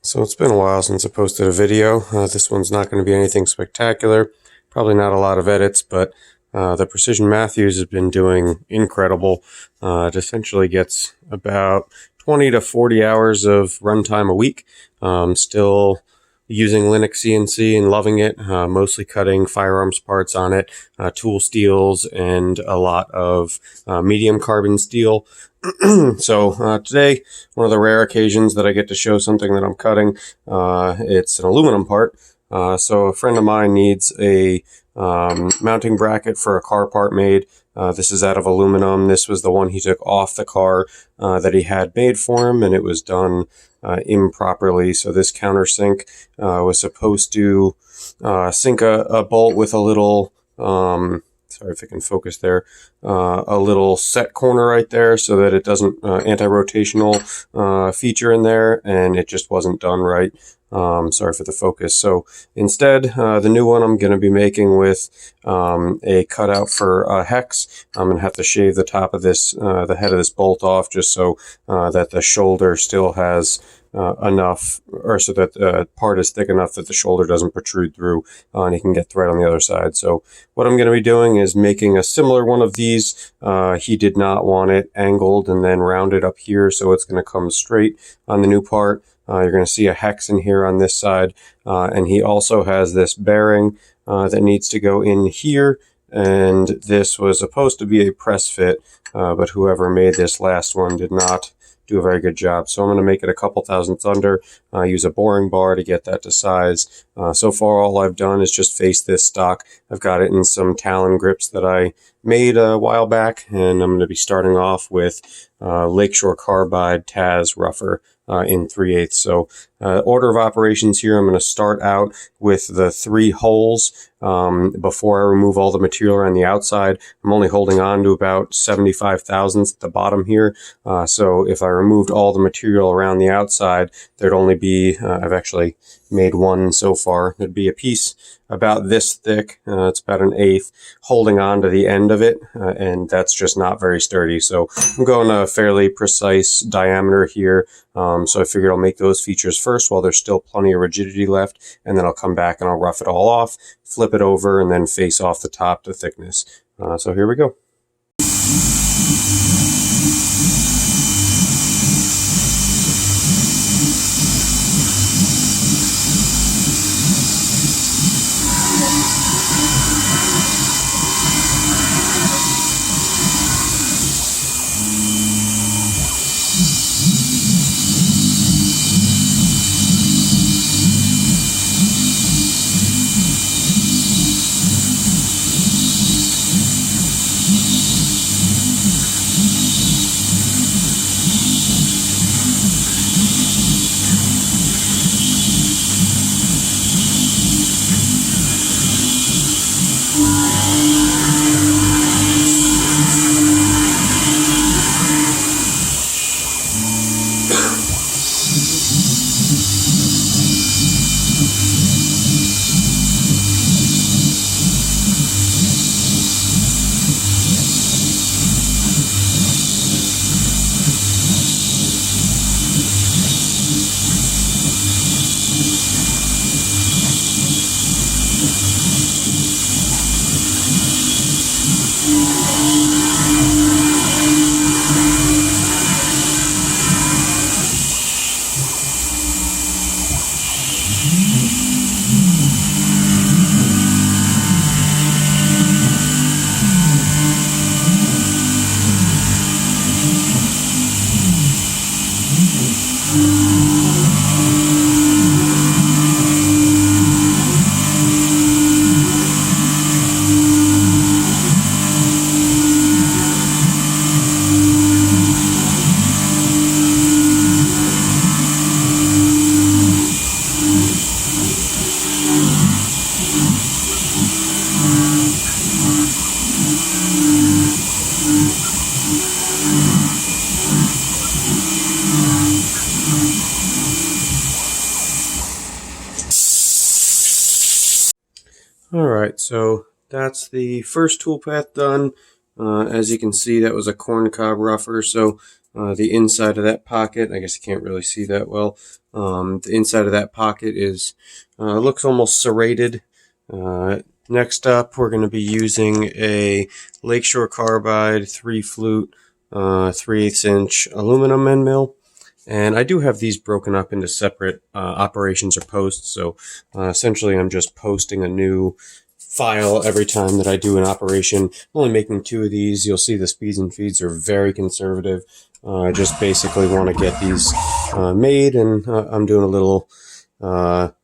So it's been a while since I posted a video. This one's not going to be anything spectacular, probably not a lot of edits, but the Precision Matthews has been doing incredible. It essentially gets about 20 to 40 hours of runtime a week. Still using Linux CNC and loving it, mostly cutting firearms parts on it, tool steels, and a lot of medium carbon steel. So today, one of the rare occasions that I get to show something that I'm cutting, it's an aluminum part. So a friend of mine needs a mounting bracket for a car part made. This is out of aluminum. This was the one he took off the car that he had made for him, and it was done improperly. So this countersink was supposed to sink a bolt with a little, sorry if I can focus there, a little set corner right there so that it doesn't anti-rotational feature in there, and it just wasn't done right. Sorry for the focus. So instead, the new one I'm going to be making with a cutout for a hex. I'm going to have to shave the top of this, the head of this bolt off, just so that the shoulder still has enough, or so that the part is thick enough that the shoulder doesn't protrude through, and you can get thread on the other side. So what I'm going to be doing is making a similar one of these. He did not want it angled and then rounded up here, so it's going to come straight on the new part. You're going to see a hex in here on this side, and he also has this bearing that needs to go in here, and this was supposed to be a press fit, but whoever made this last one did not do a very good job. So I'm going to make it a couple thousandths under, use a boring bar to get that to size. So far all I've done is just face this stock. I've got it in some Talon grips that I made a while back, and I'm going to be starting off with Lakeshore Carbide Taz rougher in 3/8. So order of operations here, I'm going to start out with the 3 holes before I remove all the material around the outside. I'm only holding on to about 75 thousandths at the bottom here. So if I removed all the material around the outside, there'd only be, I've actually made one so far, there'd be a piece about this thick, it's about 1/8, holding on to the end of it, and that's just not very sturdy. So I'm going a fairly precise diameter here, so I figured I'll make those features first while there's still plenty of rigidity left, and then I'll come back and I'll rough it all off, flip it over, and then face off the top to thickness. So here we go. Alright, so that's the first toolpath done. As you can see, that was a corncob rougher, so the inside of that pocket. I guess you can't really see that well. The inside of that pocket is looks almost serrated. Next up, we're going to be using a Lakeshore Carbide 3-flute 3/8 inch aluminum end mill. And I do have these broken up into separate operations or posts. So essentially I'm just posting a new file every time that I do an operation. I'm only making 2 of these. You'll see the speeds and feeds are very conservative. I just basically want to get these made, and I'm doing a little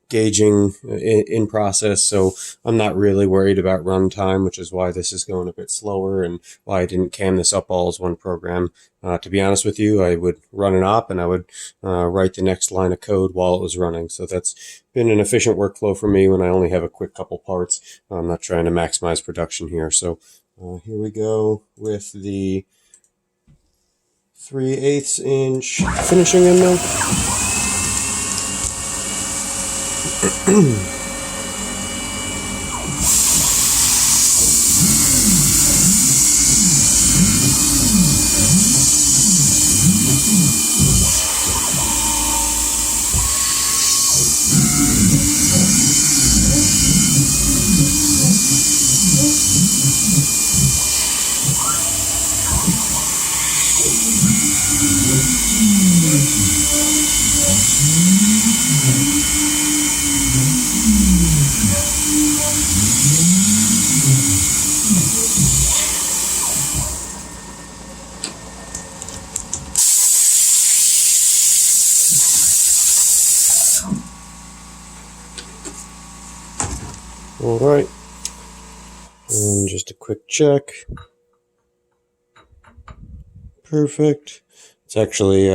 gauging in process, so I'm not really worried about runtime, which is why this is going a bit slower and why I didn't cam this up all as one program. To be honest with you, I would run an op and I would write the next line of code while it was running. So that's been an efficient workflow for me when I only have a quick couple parts. I'm not trying to maximize production here. So here we go with the 3/8 inch finishing end mill. All right, and just a quick check. Perfect. It's actually,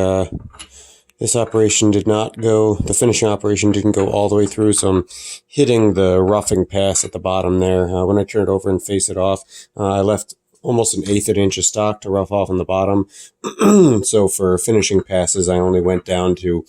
this operation did not go, the finishing operation didn't go all the way through, so I'm hitting the roughing pass at the bottom there. When I turn it over and face it off, I left almost 1/8 inch of stock to rough off on the bottom. So for finishing passes, I only went down to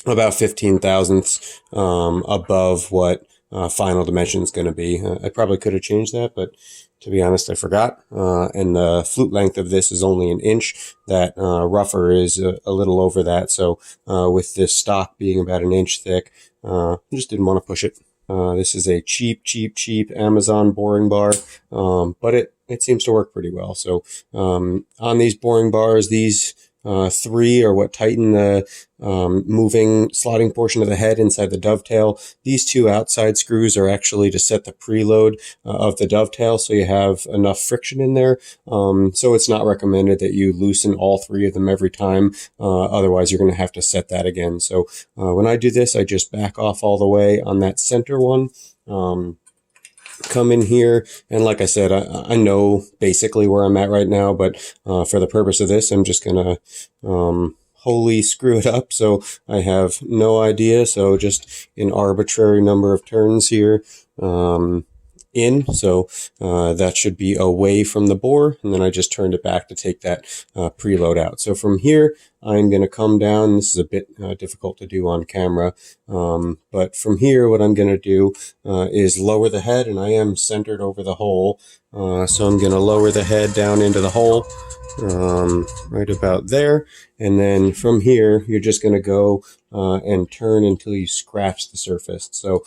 about 15 thousandths above what final dimension is going to be. I probably could have changed that, but to be honest, I forgot. And the flute length of this is only 1 inch. That rougher is a little over that. So with this stock being about 1 inch thick, I just didn't want to push it. This is a cheap Amazon boring bar, but it seems to work pretty well. So on these boring bars, these 3 are what tighten the moving slotting portion of the head inside the dovetail. These 2 outside screws are actually to set the preload of the dovetail, so you have enough friction in there. So it's not recommended that you loosen all 3 of them every time. Otherwise, you're going to have to set that again. So when I do this, I just back off all the way on that center one. Come in here, and like I said, I know basically where I'm at right now, but for the purpose of this, I'm just gonna wholly screw it up, so I have no idea. So just an arbitrary number of turns here in, so that should be away from the bore, and then I just turned it back to take that preload out. So from here, I'm going to come down. This is a bit difficult to do on camera, but from here, what I'm going to do is lower the head, and I am centered over the hole. So I'm going to lower the head down into the hole, right about there. And then from here, you're just going to go and turn until you scratch the surface. So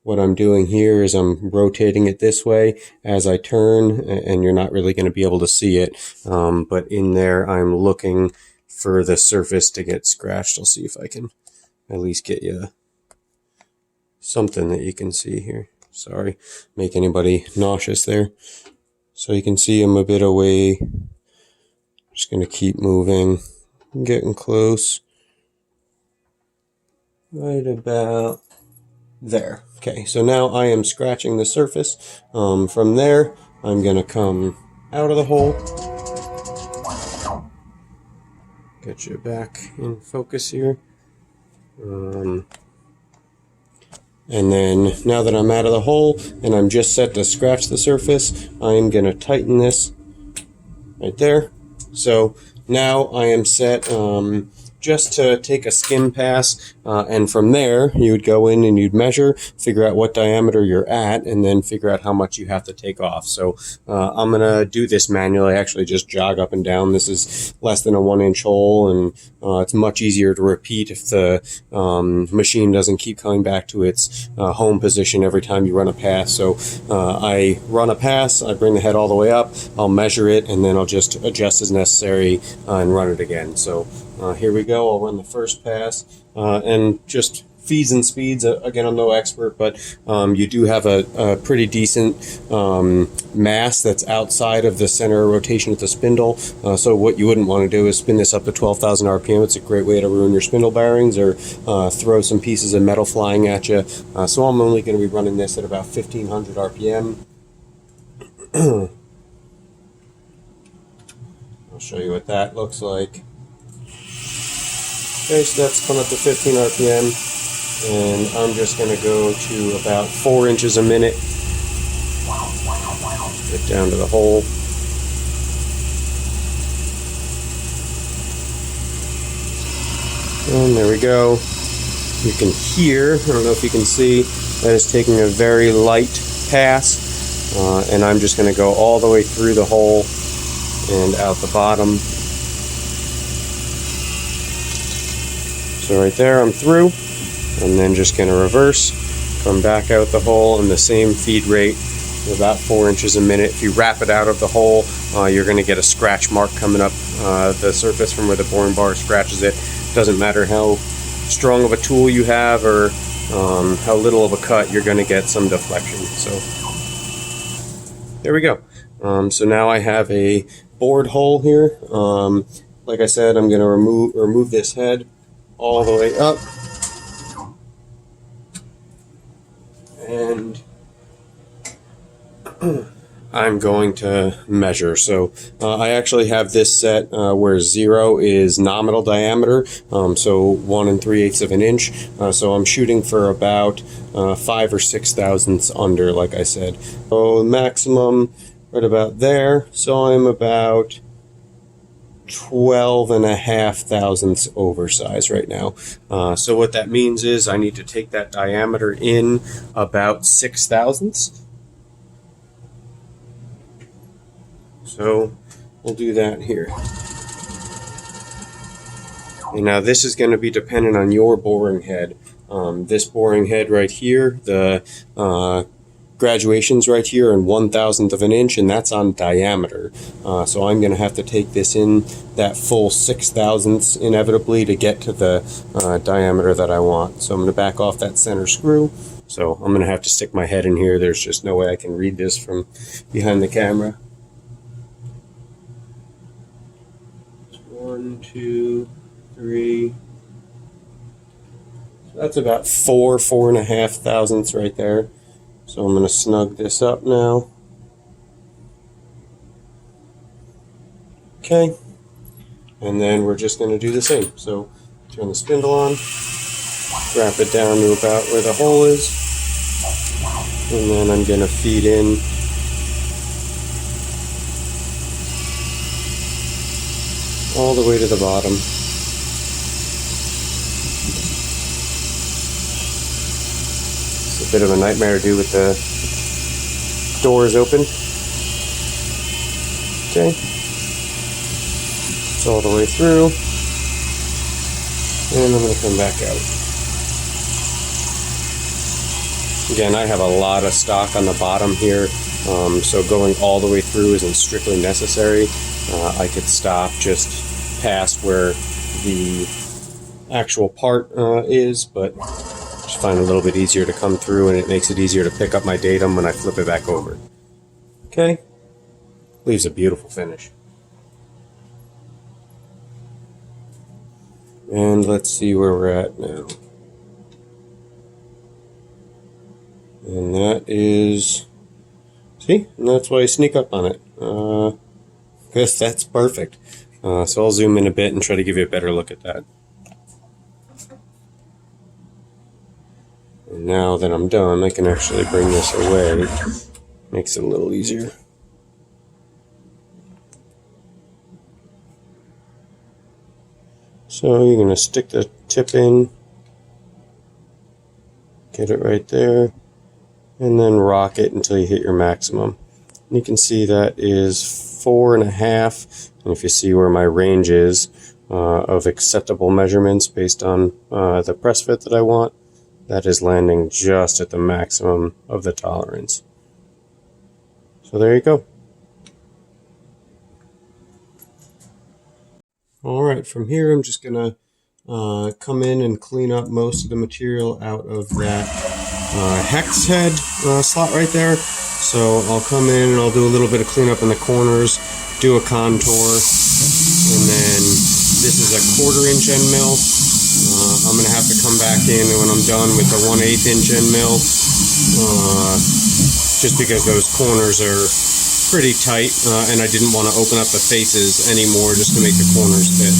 what I'm doing here is I'm rotating it this way as I turn, and you're not really going to be able to see it. But in there, I'm looking for the surface to get scratched. I'll see if I can at least get you something that you can see here. Sorry, make anybody nauseous there. So you can see I'm a bit away. Just going to keep moving, getting close. Right about there. Okay, so now I am scratching the surface. From there, I'm going to come out of the hole. Get you back in focus here. And then now that I'm out of the hole and I'm just set to scratch the surface, I'm going to tighten this right there. So now I am set just to take a skim pass, and from there you would go in and you'd measure, figure out what diameter you're at, and then figure out how much you have to take off. So I'm going to do this manually. I actually just jog up and down. This is less than a 1-inch hole, and it's much easier to repeat if the machine doesn't keep coming back to its home position every time you run a pass. So I run a pass, I bring the head all the way up, I'll measure it, and then I'll just adjust as necessary and run it again. So here we go. I'll run the first pass, and just feeds and speeds. Again, I'm no expert, but you do have a pretty decent mass that's outside of the center of rotation of the spindle. So what you wouldn't want to do is spin this up to 12,000 RPM. It's a great way to ruin your spindle bearings or throw some pieces of metal flying at you. So I'm only going to be running this at about 1,500 RPM. I'll show you what that looks like. Okay, so that's coming up to 15 RPM, and I'm just going to go to about 4 inches a minute. Get down to the hole. And there we go. You can hear, I don't know if you can see, that is taking a very light pass, and I'm just going to go all the way through the hole and out the bottom. So right there, I'm through. I'm then just going to reverse, come back out the hole in the same feed rate, about 4 inches a minute. If you wrap it out of the hole, you're going to get a scratch mark coming up the surface from where the boring bar scratches it. Doesn't matter how strong of a tool you have or how little of a cut, you're going to get some deflection. So there we go. So now I have a bored hole here. Like I said, I'm going to remove this head all the way up, and I'm going to measure. So I actually have this set where 0 is nominal diameter, so 1 3/8 of an inch. So I'm shooting for about 5 or 6 thousandths under, like I said. So maximum right about there. So I'm about 12.5 thousandths oversized right now. So what that means is I need to take that diameter in about 6 thousandths. So we'll do that here. And now this is going to be dependent on your boring head. This boring head right here, the graduations right here in 1/1000th of an inch, and that's on diameter. So I'm going to have to take this in that full 6 thousandths inevitably to get to the diameter that I want. So I'm going to back off that center screw. So I'm going to have to stick my head in here. There's just no way I can read this from behind the camera. 1, 2, 3. So that's about 4.5 thousandths right there. So I'm going to snug this up now. Okay. And then we're just going to do the same. So turn the spindle on, wrap it down to about where the hole is, and then I'm going to feed in all the way to the bottom. It's a bit of a nightmare to do with the doors open. Okay. It's all the way through. And I'm going to come back out. Again, I have a lot of stock on the bottom here, so going all the way through isn't strictly necessary. I could stop just past where the actual part is, but I just find it a little bit easier to come through, and it makes it easier to pick up my datum when I flip it back over. Okay, leaves a beautiful finish. And let's see where we're at now. And that is, see, and that's why I sneak up on it. Because that's perfect. So I'll zoom in a bit and try to give you a better look at that. And now that I'm done, I can actually bring this away. Makes it a little easier. So you're going to stick the tip in, get it right there, and then rock it until you hit your maximum. And you can see that is 4.5, and if you see where my range is of acceptable measurements based on the press fit that I want, that is landing just at the maximum of the tolerance. So there you go. Alright, from here I'm just going to come in and clean up most of the material out of that hex head slot right there. So I'll come in and I'll do a little bit of cleanup in the corners, do a contour, and then this is a 1/4 inch end mill. I'm going to have to come back in when I'm done with the 1/8 inch end mill, just because those corners are pretty tight, and I didn't want to open up the faces anymore just to make the corners fit.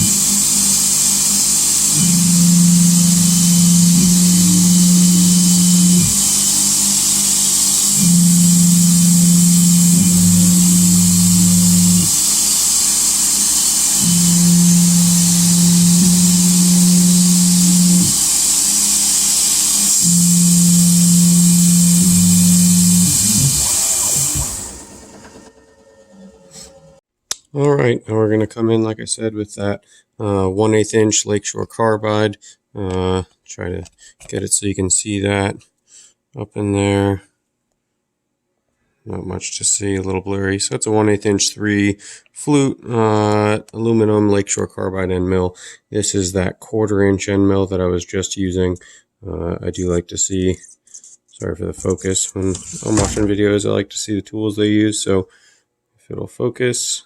Alright, now we're going to come in, like I said, with that 1/8 inch Lakeshore carbide. Try to get it so you can see that up in there. Not much to see, a little blurry. So it's a 1/8 inch 3 flute aluminum Lakeshore carbide end mill. This is that 1/4 inch end mill that I was just using. I do like to see, sorry for the focus, when I'm watching videos I like to see the tools they use, so if it'll focus.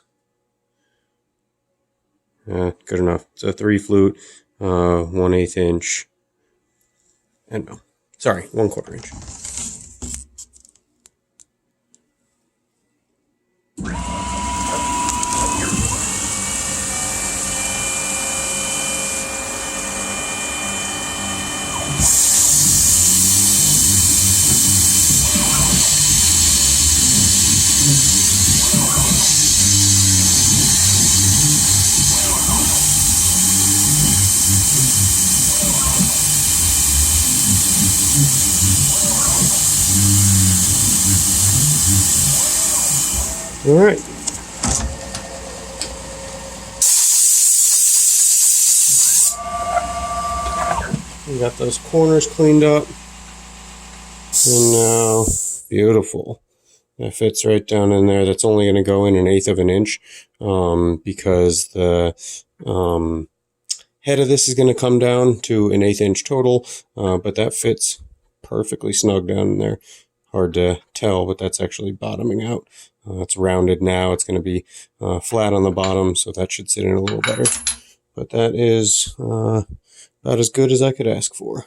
Good enough. It's a 3 flute, 1/8 inch end mill. Sorry, 1/4 inch. All right. We got those corners cleaned up. And now, beautiful. That fits right down in there. That's only going to go in 1/8 of an inch because the head of this is going to come down to 1/8 inch total, but that fits perfectly snug down in there. Hard to tell, but that's actually bottoming out. It's rounded now. It's going to be flat on the bottom, so that should sit in a little better. But that is about as good as I could ask for.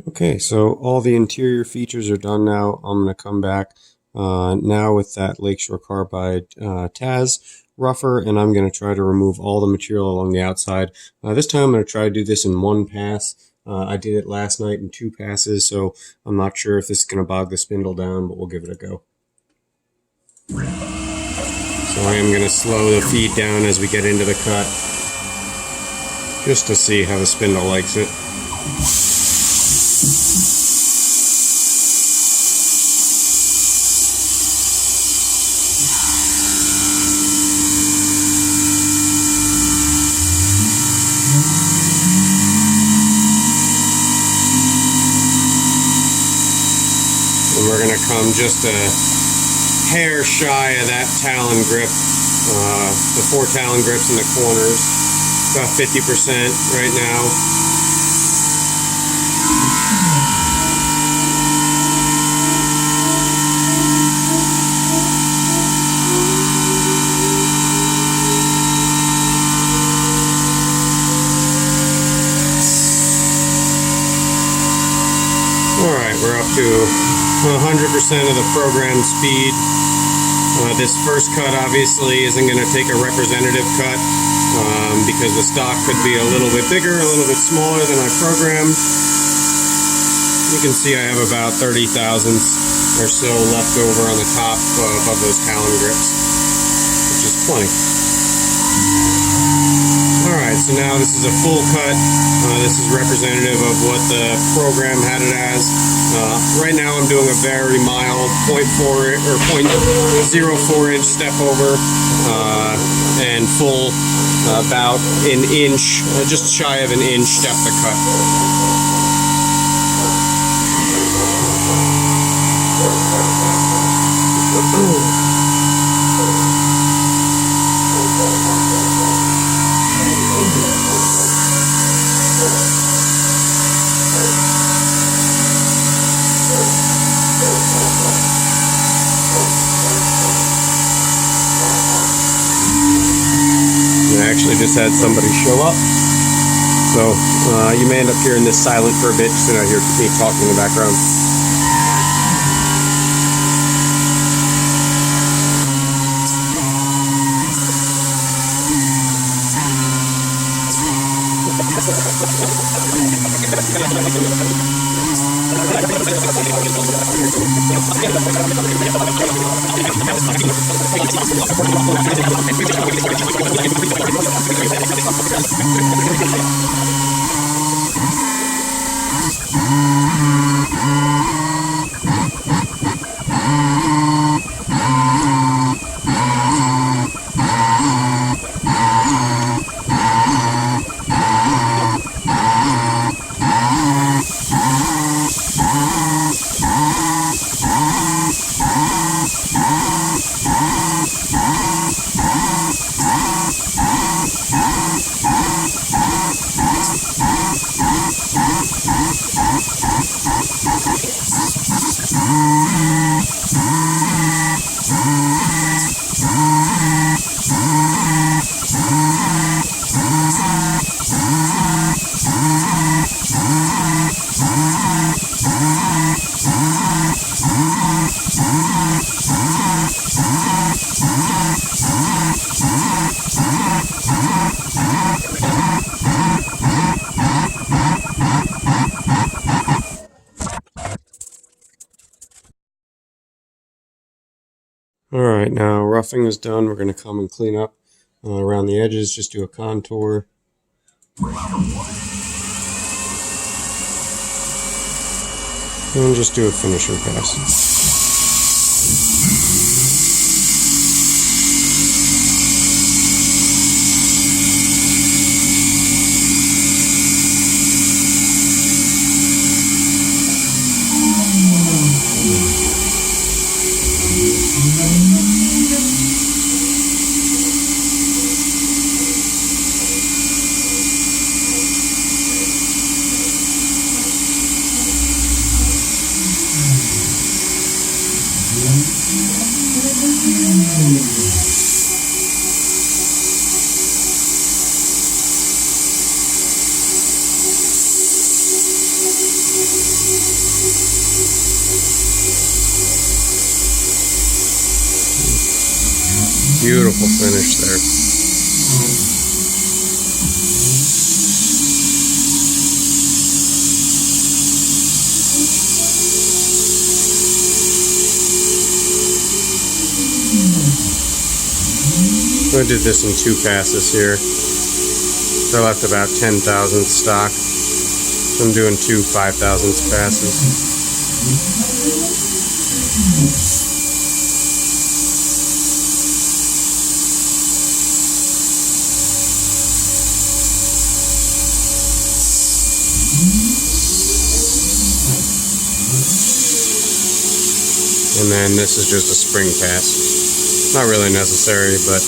Okay, so all the interior features are done now. I'm going to come back now with that Lakeshore Carbide Taz rougher, and I'm going to try to remove all the material along the outside. This time I'm going to try to do this in one pass. I did it last night in 2 passes, so I'm not sure if this is going to bog the spindle down, but we'll give it a go. So I am going to slow the feed down as we get into the cut, just to see how the spindle likes it. And we're going to come just a hair shy of that talon grip, the 4 talon grips in the corners, about 50% right now. Alright, we're up to 100% of the programmed speed. This first cut obviously isn't going to take a representative cut because the stock could be a little bit bigger, a little bit smaller than I programmed. You can see I have about 30 thousandths or so left over on the top above those talon grips, which is plenty. So now this is a full cut. This is representative of what the program had it as. Right now I'm doing a very mild 0.4 or 0.04 inch step over and full about an inch, just shy of an inch depth of cut. I actually just had somebody show up, so you may end up hearing this silent for a bit, just so you hear me talking in the background. Alright, now roughing is done. We're going to come and clean up around the edges, just do a contour. And just do a finishing pass. Beautiful finish there. So I did this in 2 passes here. So I left about 10 thousandths stock. So I'm doing 2 5/1000ths passes. And then this is just a spring pass. Not really necessary, but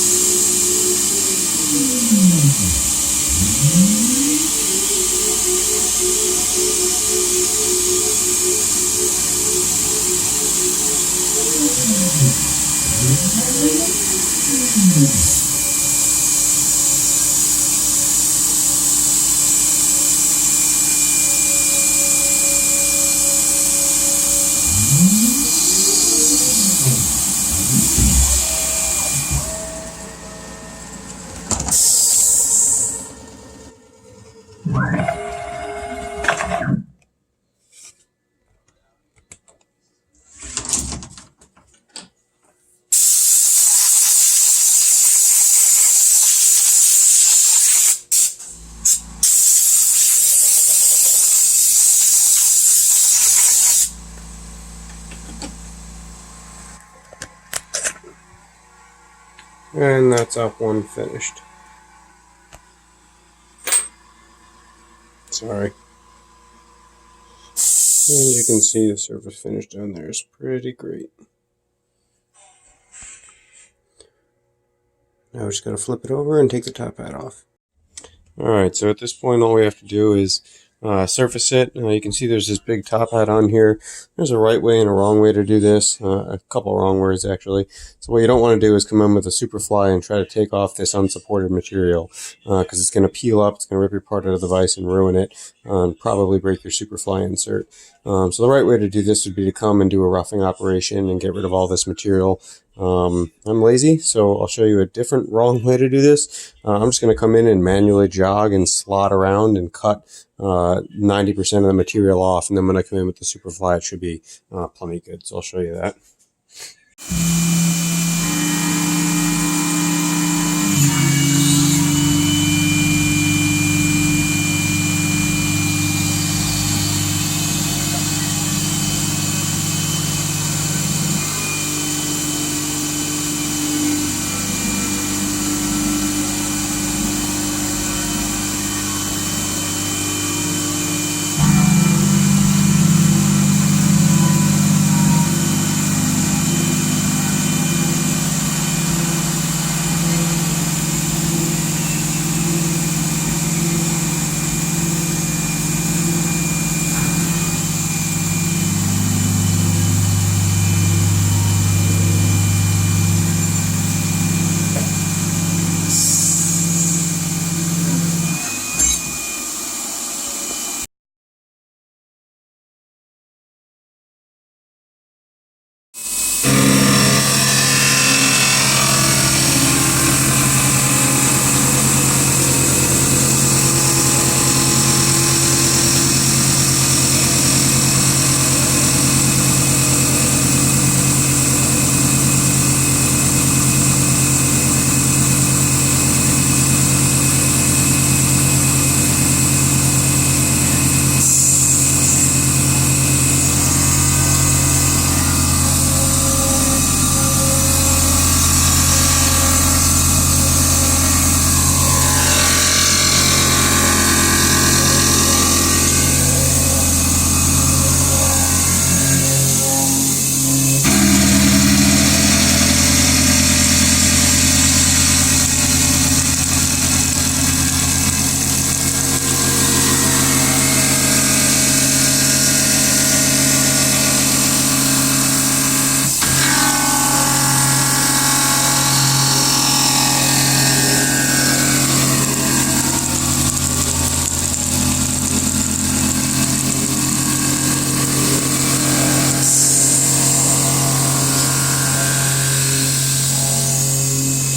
And that's up one finished. Sorry. And you can see the surface finish down there is pretty great. Now we just got to flip it over and take the top hat off. Alright, so at this point all we have to do is surface it. You can see there's this big top hat on here. There's a right way and a wrong way to do this. A couple wrong words actually. So what you don't want to do is come in with a Superfly and try to take off this unsupported material, because it's going to peel up, it's going to rip your part out of the vise and ruin it, and probably break your Superfly insert. So the right way to do this would be to come and do a roughing operation and get rid of all this material. I'm lazy, so I'll show you a different wrong way to do this. I'm just going to come in and manually jog and slot around and cut 90% of the material off, and then when I come in with the Superfly it should be plenty good, so I'll show you that.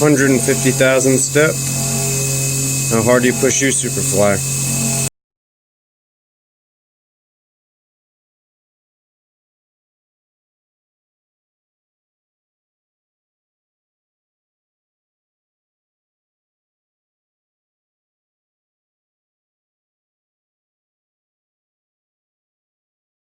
$150,000 step. How hard do you push your Superfly?